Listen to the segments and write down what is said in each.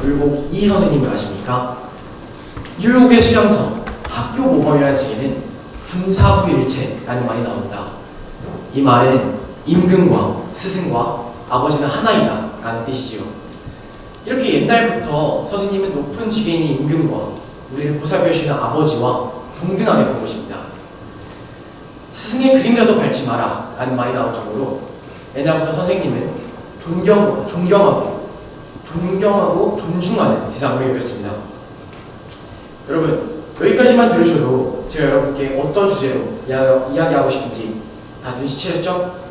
율곡 이 선생님을 아십니까? 율곡의 수양서 학교 모범이라는 책에는 군사부일체라는 말이 나옵니다. 이 말은 임금과 스승과 아버지는 하나이다 라는 뜻이지요. 이렇게 옛날부터 선생님은 높은 직에 있는 임금과 우리를 보살펴주시는 아버지와 동등하게 본 것입니다. 스승의 그림자도 밟지 마라 라는 말이 나올 정도로 옛날부터 선생님은 존경하고 존중하는 대상으로 여겼습니다. 여러분, 여기까지만 들으셔도 제가 여러분께 어떤 주제로 이야기하고 싶은지 다 눈치채셨죠?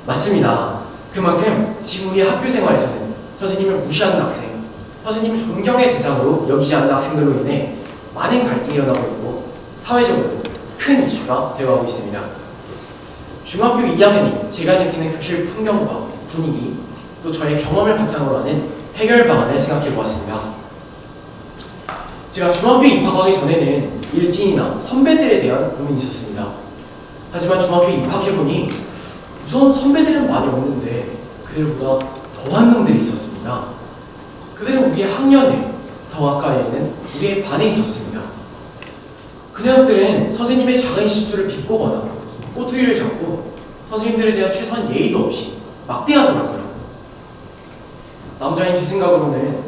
맞습니다. 그만큼 지금 우리 학교 생활에서는 선생님을 무시하는 학생, 선생님을 존경의 대상으로 여기지 않는 학생들로 인해 많은 갈등이 일어나고 있고 사회적으로 큰 이슈가 되어가고 있습니다. 중학교 2학년이 제가 느끼는 교실 풍경과 분위기, 또 저의 경험을 바탕으로 하는 해결 방안을 생각해 보았습니다. 제가 중학교 입학하기 전에는 일진이나 선배들에 대한 고민이 있었습니다. 하지만 중학교에 입학해보니 우선 선배들은 많이 없는데 그들보다 더한 놈들이 있었습니다. 그들은 우리의 학년에 더 가까이 있는 우리의 반에 있었습니다. 그녀들은 선생님의 작은 실수를 비꼬거나 꼬투리를 잡고 선생님들에 대한 최소한 예의도 없이 막대하더라고요. 남자인 제 생각으로는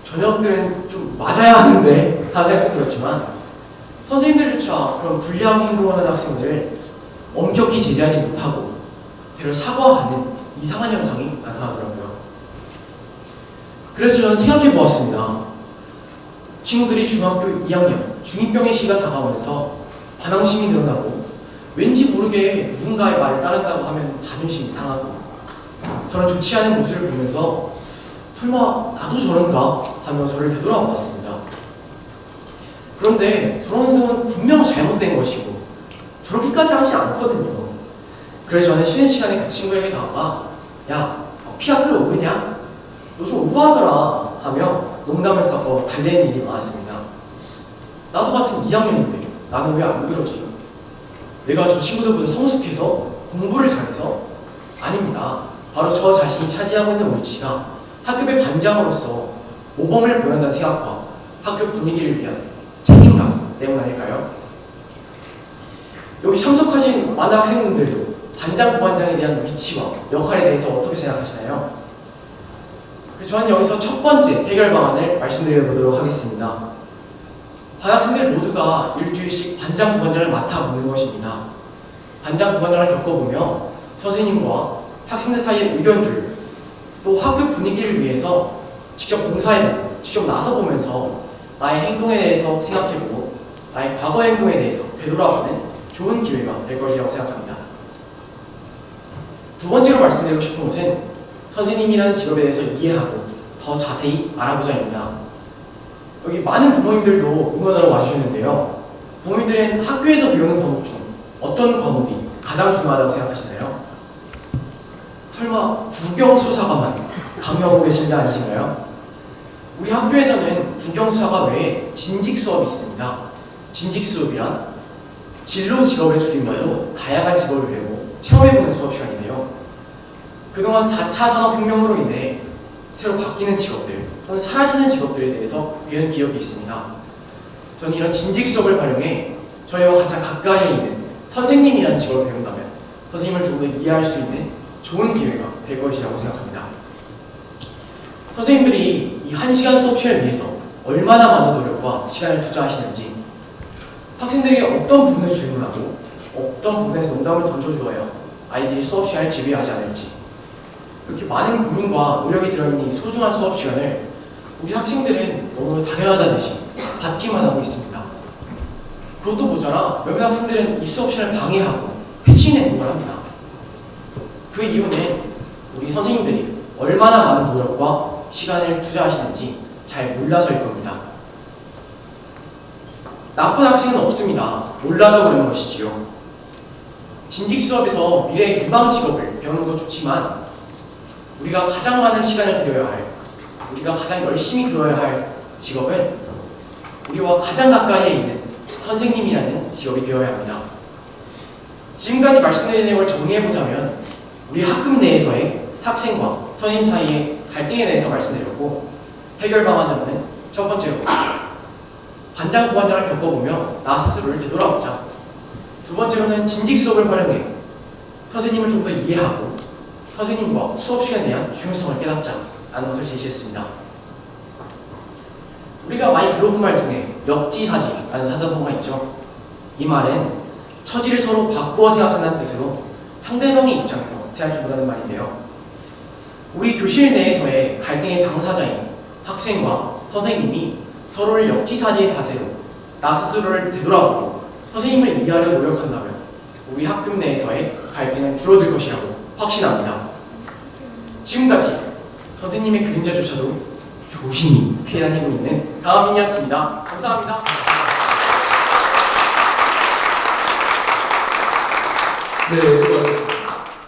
저녁들은 좀 맞아야 하는데 하는 생각도 들었지만 선생님들조차 그런 불량 행동을 하는 학생들을 엄격히 제재하지 못하고 대로 사과하는 이상한 현상이 나타나더라고요. 그래서 저는 생각해 보았습니다. 친구들이 중학교 2학년 중2병의 시기가 다가오면서 반항심이 늘어나고 왠지 모르게 누군가의 말을 따른다고 하면 자존심이 상하고 저는 좋지 않은 모습을 보면서 설마 나도 저런가 하며 저를 되돌아봐 봤습니다. 그런데 저런 행동은 분명 잘못된 것이고 저렇게까지 하지 않거든요. 그래서 저는 쉬는 시간에 그 친구에게 다가가 야, 피 학교에 오르냐? 너 좀 오버하더라 하며 농담을 섞어 달래는 일이 많았습니다. 나도 같은 2학년인데 나는 왜 안 그러지? 내가 저 친구들보다 성숙해서 공부를 잘해서? 아닙니다. 바로 저 자신이 차지하고 있는 위치가 학급의 반장으로서 모범을 보ян다는 생각과 학교 분위기를 위한 책임감 때문 아닐까요? 여기 참석하신 많은 학생분들도 반장, 부반장에 대한 위치와 역할에 대해서 어떻게 생각하시나요? 저는 여기서 첫 번째 해결 방안을 말씀드려보도록 하겠습니다. 반 학생들 모두가 일주일씩 반장, 부반장을 맡아보는 것입니다. 반장, 부반장을 겪어보며 선생님과 학생들 사이의 의견줄, 또 학교 분위기를 위해서 직접 봉사해보고 직접 나서보면서 나의 행동에 대해서 생각해보고 나의 과거 행동에 대해서 되돌아보는 좋은 기회가 될 것이라고 생각합니다. 두 번째로 말씀드리고 싶은 것은 선생님이라는 직업에 대해서 이해하고 더 자세히 알아보자입니다. 여기 많은 부모님들도 응원하러 와주셨는데요. 부모님들은 학교에서 배우는 과목 중 어떤 과목이 가장 중요하다고 생각하시나요? 설마 국영수사과만 강요하고 계신 게 아니신가요? 우리 학교에서는 국영수사과 외에 진직 수업이 있습니다. 진직 수업이란 진로 직업의 줄임말로 다양한 직업을 배우고 체험해보는 수업 시간인데요. 그동안 4차 산업혁명으로 인해 새로 바뀌는 직업들 또는 사라지는 직업들에 대해서 배운 기억이 있습니다. 저는 이런 진직 수업을 활용해 저희와 가장 가까이에 있는 선생님이라는 직업을 배운다면 선생님을 조금 더 이해할 수 있는 좋은 기회가 될 것이라고 생각합니다. 선생님들이 이 1시간 수업 시간을 위해서 얼마나 많은 노력과 시간을 투자하시는지, 학생들이 어떤 부분을 질문하고 어떤 부분에서 농담을 던져주어야 아이들이 수업 시간을 지배하지 않을지, 이렇게 많은 고민과 노력이 들어있는 이 소중한 수업 시간을 우리 학생들은 너무 당연하다듯이 받기만 하고 있습니다. 그것도 모자라 몇몇 학생들은 이 수업 시간을 방해하고 해치는 행동을 합니다. 그 이유는 우리 선생님들이 얼마나 많은 노력과 시간을 투자하시는지 잘 몰라서일 겁니다. 나쁜 학생은 없습니다. 몰라서 그런 것이지요. 진직 수업에서 미래의 유망 직업을 배우는 것도 좋지만 우리가 가장 많은 시간을 들여야 할, 우리가 가장 열심히 들어야 할 직업은 우리와 가장 가까이에 있는 선생님이라는 직업이 되어야 합니다. 지금까지 말씀드린 내용을 정리해보자면 우리 학급 내에서의 학생과 선생님 사이의 갈등에 대해서 말씀드렸고, 해결 방안으로는 첫 번째로 반장 부반장을 겪어보며 나 스스로를 되돌아보자. 두 번째로는 진직 수업을 활용해 선생님을 좀 더 이해하고 선생님과 수업 시간에 대한 중요성을 깨닫자 라는 것을 제시했습니다. 우리가 많이 들어본 말 중에 역지사지라는 사자성어가 있죠. 이 말은 처지를 서로 바꾸어 생각한다는 뜻으로 상대방의 입장에서 생각해보자는 말인데요. 우리 교실 내에서의 갈등의 당사자인 학생과 선생님이 서로를 역지사지의 자세로 나 스스로를 되돌아보고 선생님을 이해하려 노력한다면 우리 학급 내에서의 갈등은 줄어들 것이라고 확신합니다. 지금까지 선생님의 그림자조차도 조심히 피해 다니고 있는 강한민이었습니다. 감사합니다. 네, 수고하셨습니다.